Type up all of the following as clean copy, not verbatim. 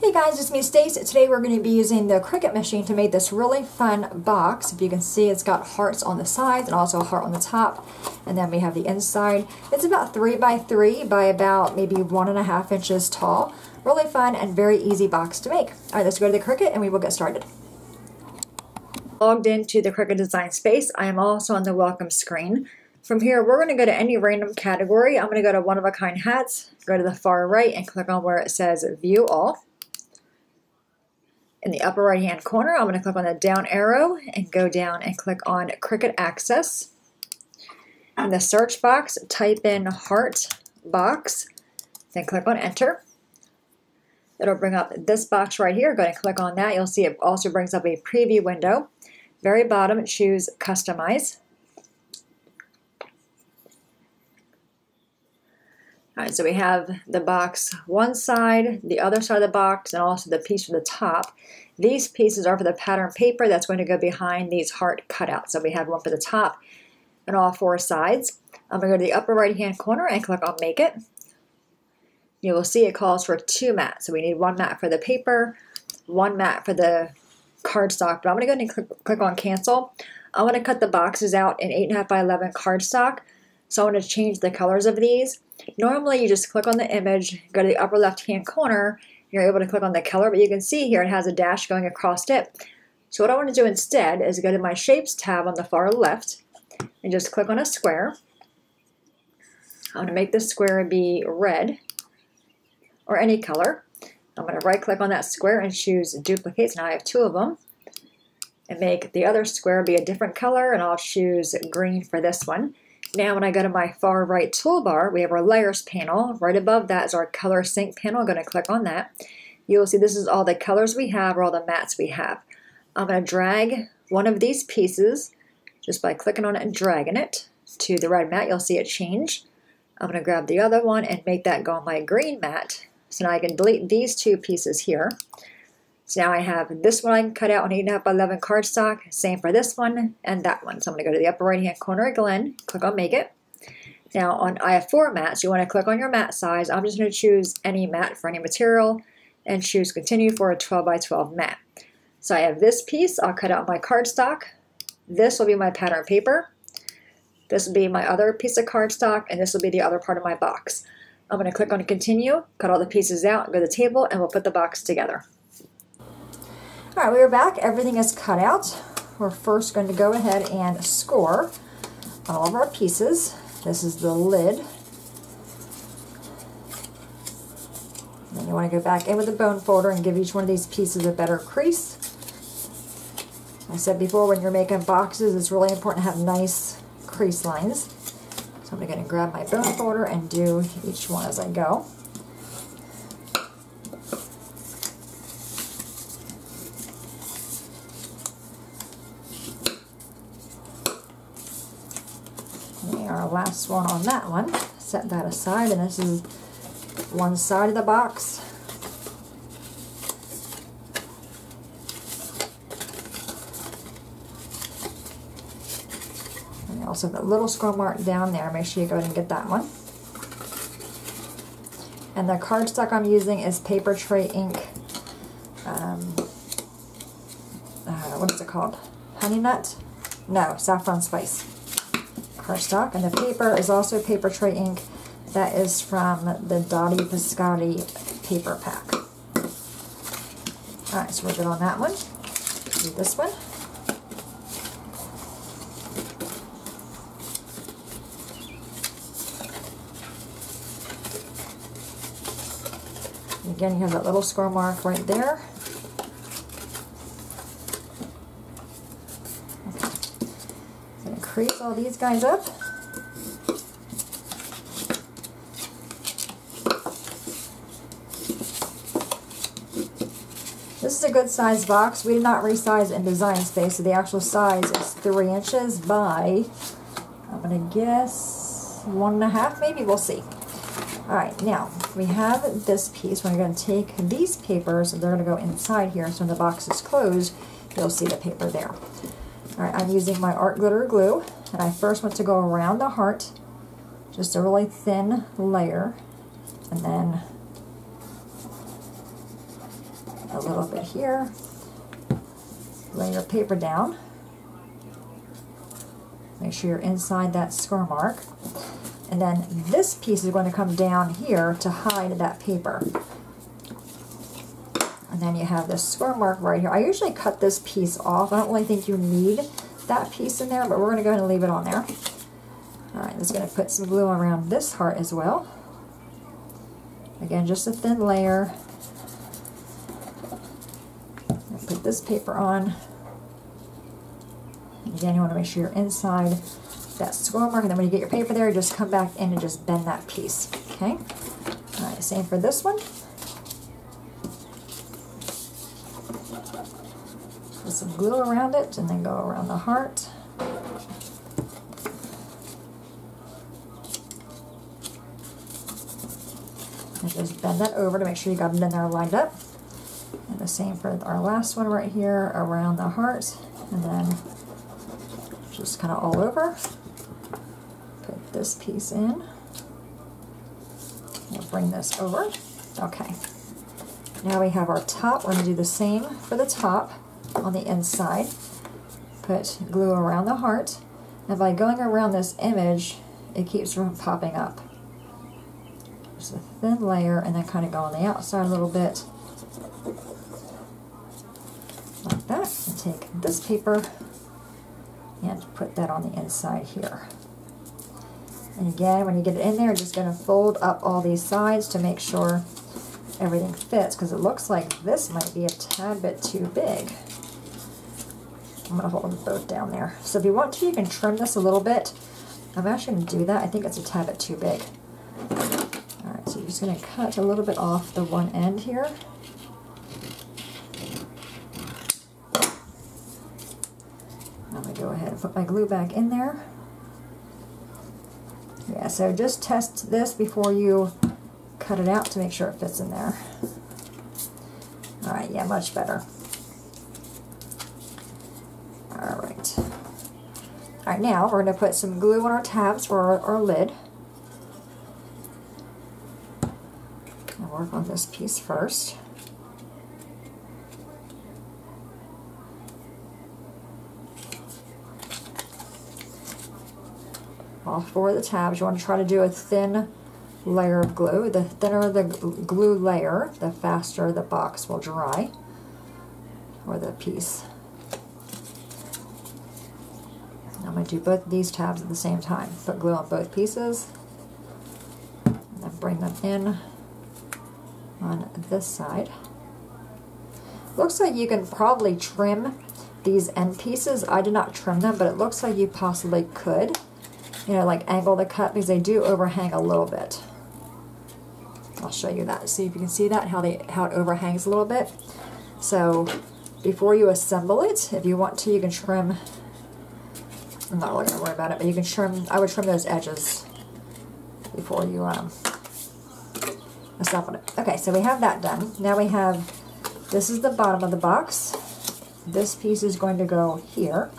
Hey guys, it's me Stace. Today we're going to be using the Cricut machine to make this really fun box. If you can see, it's got hearts on the sides and also a heart on the top. And then we have the inside. It's about 3 by 3 by about maybe 1.5 inches tall. Really fun and very easy box to make. Alright, let's go to the Cricut and we will get started. Logged into the Cricut design space. I am also on the welcome screen. From here, we're going to go to any random category. I'm going to go to one-of-a-kind hats, go to the far right and click on where it says View All. In the upper right hand corner, I'm going to click on the down arrow and go down and click on Cricut Access. In the search box, type in Heart Box, then click on Enter. It'll bring up this box right here. Go ahead and click on that. You'll see it also brings up a preview window. Very bottom, choose Customize. Alright, so we have the box one side, the other side of the box, and also the piece for the top. These pieces are for the pattern paper that's going to go behind these heart cutouts. So we have one for the top and all 4 sides. I'm going to go to the upper right hand corner and click on Make It. You will see it calls for 2 mats. So we need 1 mat for the paper, 1 mat for the cardstock. But I'm going to go ahead and click on Cancel. I want to cut the boxes out in 8.5 by 11 cardstock. So I want to change the colors of these. Normally you just click on the image, go to the upper left hand corner, you're able to click on the color, but you can see here it has a dash going across it. So what I want to do instead is go to my Shapes tab on the far left and just click on a square. I'm going to make this square be red or any color. I'm going to right click on that square and choose Duplicates. Now I have 2 of them. And make the other square be a different color, and I'll choose green for this one. Now when I go to my far right toolbar, we have our layers panel. Right above that is our color sync panel. I'm going to click on that. You will see this is all the colors we have or all the mats we have. I'm going to drag one of these pieces just by clicking on it and dragging it to the red mat. You'll see it change. I'm going to grab the other one and make that go on my green mat. So now I can delete these 2 pieces here. So now I have this one I can cut out on 8.5 by 11 cardstock, same for this one and that one. So I'm going to go to the upper right hand corner again, click on Make It. Now I have 4 mats, you want to click on your mat size. I'm just going to choose any mat for any material and choose Continue for a 12 by 12 mat. So I have this piece, I'll cut out my cardstock. This will be my pattern paper. This will be my other piece of cardstock, and this will be the other part of my box. I'm going to click on Continue, cut all the pieces out, go to the table, and we'll put the box together. Alright, we are back. Everything is cut out. We're first going to go ahead and score on all of our pieces. This is the lid. Then you want to go back in with the bone folder and give each one of these pieces a better crease. I said before, when you're making boxes, it's really important to have nice crease lines. So I'm going to grab my bone folder and do each one as I go. Our last one on that one, set that aside, and this is one side of the box. And you also have that little score mark down there. Make sure you go ahead and get that one. And the cardstock I'm using is Paper Tray Ink. What is it called? Honey Nut? No, Saffron Spice cardstock, and the paper is also Paper Tray Ink. That is from the Dottie Biscotti paper pack. Alright, so we're good on that one. Do this one. And again, you have that little score mark right there. Crease all these guys up. This is a good size box. We did not resize in design space, so the actual size is 3 inches by, I'm going to guess, 1.5 maybe, we'll see. Alright, now we have this piece. We're going to take these papers and they're going to go inside here, so when the box is closed, you'll see the paper there. Alright, I'm using my art glitter glue, and I first want to go around the heart, just a really thin layer, and then a little bit here. Lay your paper down. Make sure you're inside that score mark. And then this piece is going to come down here to hide that paper. And then you have this score mark right here. I usually cut this piece off. I don't really think you need that piece in there, but we're going to go ahead and leave it on there. Alright, I'm just going to put some glue around this heart as well. Again, just a thin layer. Put this paper on. Again, you want to make sure you're inside that score mark, and then when you get your paper there, just come back in and just bend that piece. Okay? Alright, same for this one. Put some glue around it, and then go around the heart. And just bend that over to make sure you got it in there lined up. And the same for our last one right here around the heart. And then just kind of all over. Put this piece in. We'll bring this over. Okay. Now we have our top. We're going to do the same for the top on the inside. Put glue around the heart. And by going around this image, it keeps from popping up. Just a thin layer, and then kind of go on the outside a little bit. Like that. And take this paper and put that on the inside here. And again, when you get it in there, you're just going to fold up all these sides to make sure everything fits, because it looks like this might be a tad bit too big. I'm going to hold them both down there. So if you want to, you can trim this a little bit. I'm actually going to do that. I think it's a tad bit too big. Alright, so you're just going to cut a little bit off the one end here. I'm going to go ahead and put my glue back in there. Yeah, so just test this before you cut it out to make sure it fits in there. Alright, yeah, much better. Alright. Alright, now we're going to put some glue on our tabs for our lid. I'll work on this piece first. All four of the tabs, you want to try to do a thin layer of glue. The thinner the glue layer, the faster the box will dry, or the piece. I'm going to do both of these tabs at the same time. Put glue on both pieces, and then bring them in on this side. Looks like you can probably trim these end pieces. I did not trim them, but it looks like you possibly could. You know, like angle the cut, because they do overhang a little bit. I'll show you that. See if you can see that, how it overhangs a little bit. So before you assemble it, if you want to, you can trim. I'm not really going to worry about it, but you can trim. I would trim those edges before you assemble it. Okay, so we have that done. Now we have, this is the bottom of the box. This piece is going to go here.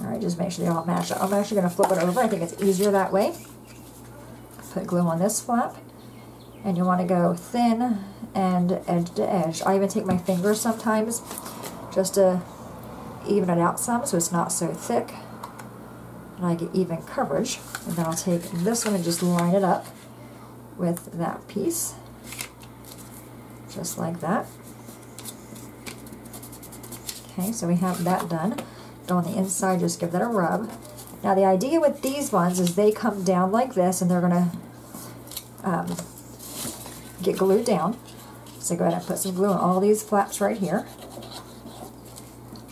Alright, just make sure they all match up. I'm actually going to flip it over. I think it's easier that way. Put glue on this flap. And you want to go thin and edge to edge. I even take my fingers sometimes just to even it out some so it's not so thick. And I get even coverage. And then I'll take this one and just line it up with that piece. Just like that. Okay, so we have that done. Go on the inside, just give that a rub. Now the idea with these ones is they come down like this, and they're going to get glued down. So go ahead and put some glue on all these flaps right here.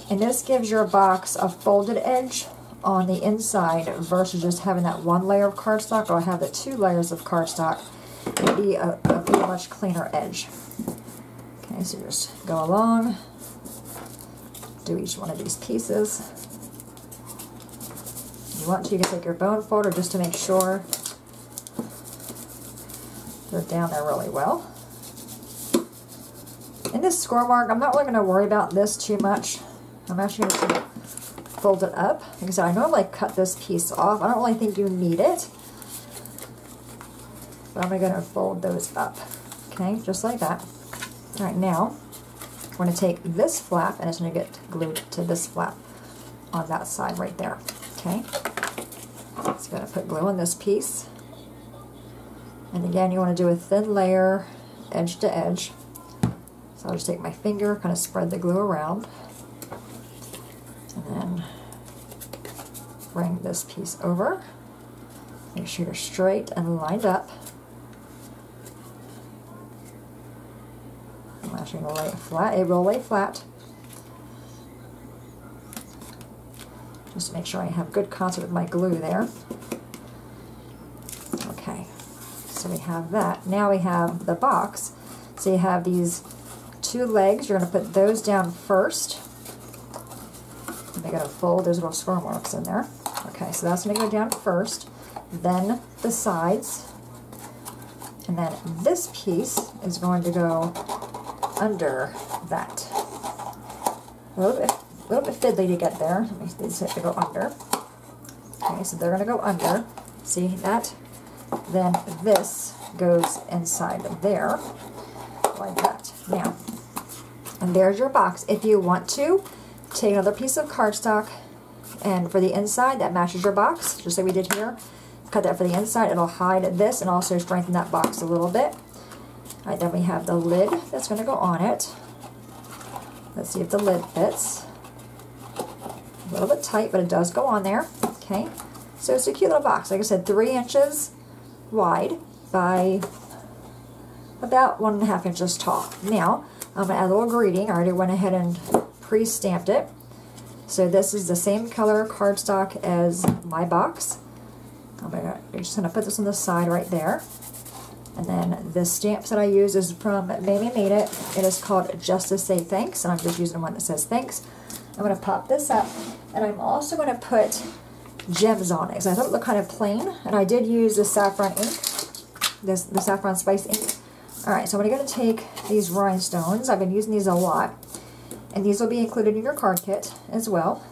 And this gives your box a folded edge on the inside versus just having that one layer of cardstock, or have the two layers of cardstock. It'd be a much cleaner edge. Okay, so just go along. Do each one of these pieces. If you want to, you can take your bone folder just to make sure they're down there really well. In this score mark, I'm not really going to worry about this too much. I'm actually going to fold it up. Like I said, I normally cut this piece off. I don't really think you need it. But I'm going to fold those up. Okay, just like that. Alright, now we're going to take this flap and it's going to get glued to this flap on that side right there. Okay, so I'm going to put glue on this piece. And again, you want to do a thin layer, edge to edge. So I'll just take my finger, kind of spread the glue around, and then bring this piece over. Make sure you're straight and lined up. I'm actually going to lay it flat. It will lay flat. Just to make sure I have good contact with my glue there. Okay, so we have that. Now we have the box. So you have these two legs. You're going to put those down first. And they're going to fold. There's little squirrel marks in there. Okay, so that's going to go down first. Then the sides. And then this piece is going to go under that. A little bit fiddly to get there. They just have to go under. Okay, so they're going to go under. See that? Then this goes inside there, like that. Now, and there's your box. If you want to, take another piece of cardstock, and for the inside that matches your box, just like we did here. Cut that for the inside. It'll hide this and also strengthen that box a little bit. All right, then we have the lid that's going to go on it. Let's see if the lid fits. A little bit tight, but it does go on there. Okay, so it's a cute little box. Like I said, 3 inches wide by about 1.5 inches tall. Now, I'm going to add a little greeting. I already went ahead and pre-stamped it. So this is the same color cardstock as my box. I'm just going to put this on the side right there. And then the stamps that I use is from Mamie Made It. It is called Just to Say Thanks, and I'm just using one that says thanks. I'm going to pop this up, and I'm also going to put gems on it, because I thought it looked kind of plain, and I did use the saffron ink, the saffron spice ink. Alright, so I'm going to take these rhinestones. I've been using these a lot, and these will be included in your card kit as well.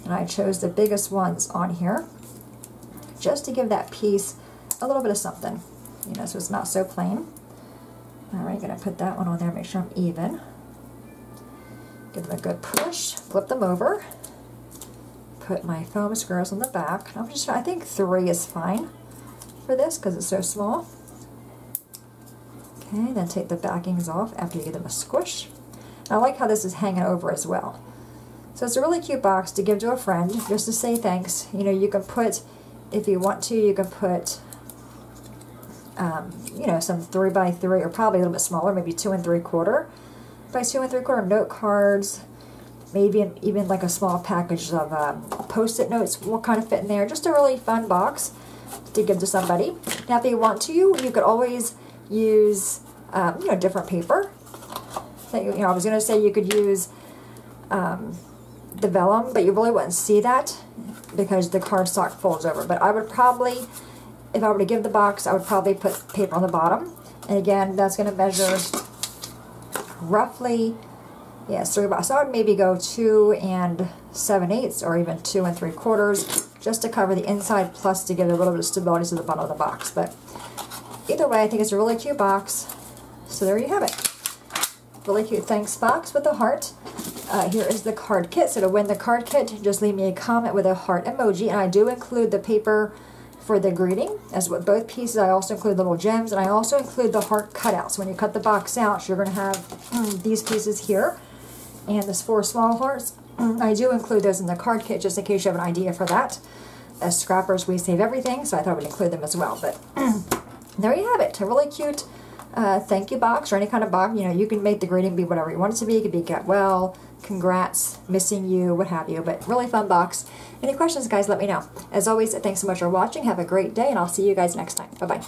And I chose the biggest ones on here, just to give that piece a little bit of something, you know, so it's not so plain. Alright, going to put that one on there, make sure I'm even. Give them a good push, flip them over, put my foam squares on the back. I think 3 is fine for this because it's so small. Okay, then take the backings off after you give them a squish. And I like how this is hanging over as well. So it's a really cute box to give to a friend, just to say thanks. You know, you can put, if you want to, you can put you know, some 3x3 or probably a little bit smaller, maybe 2 3/4 by 2 3/4 note cards, maybe even like a small package of post-it notes will kind of fit in there. Just a really fun box to give to somebody. Now, if you want to, you could always use you know, different paper. That you know, I was going to say you could use the vellum, but you really wouldn't see that because the cardstock folds over. But I would probably, if I were to give the box, I would probably put paper on the bottom. And again, that's going to measure roughly, yes, 3 by. So I would maybe go 2 7/8 or even 2 3/4, just to cover the inside, plus to give it a little bit of stability to the bottom of the box. But either way, I think it's a really cute box. So there you have it. Really cute thanks box with a heart. Here is the card kit. So to win the card kit, just leave me a comment with a heart emoji, and I do include the paper for the greeting, as with both pieces. I also include little gems, and I also include the heart cutouts. When you cut the box out, you're going to have these pieces here, and there's 4 small hearts. I do include those in the card kit, just in case you have an idea for that. As scrappers, we save everything, so I thought we'd include them as well. But there you have it, a really cute thank you box, or any kind of box. You know, you can make the greeting be whatever you want it to be. It could be get well, congrats, missing you, what have you. But really fun box. Any questions, guys, let me know. As always, thanks so much for watching. Have a great day, and I'll see you guys next time. Bye-bye.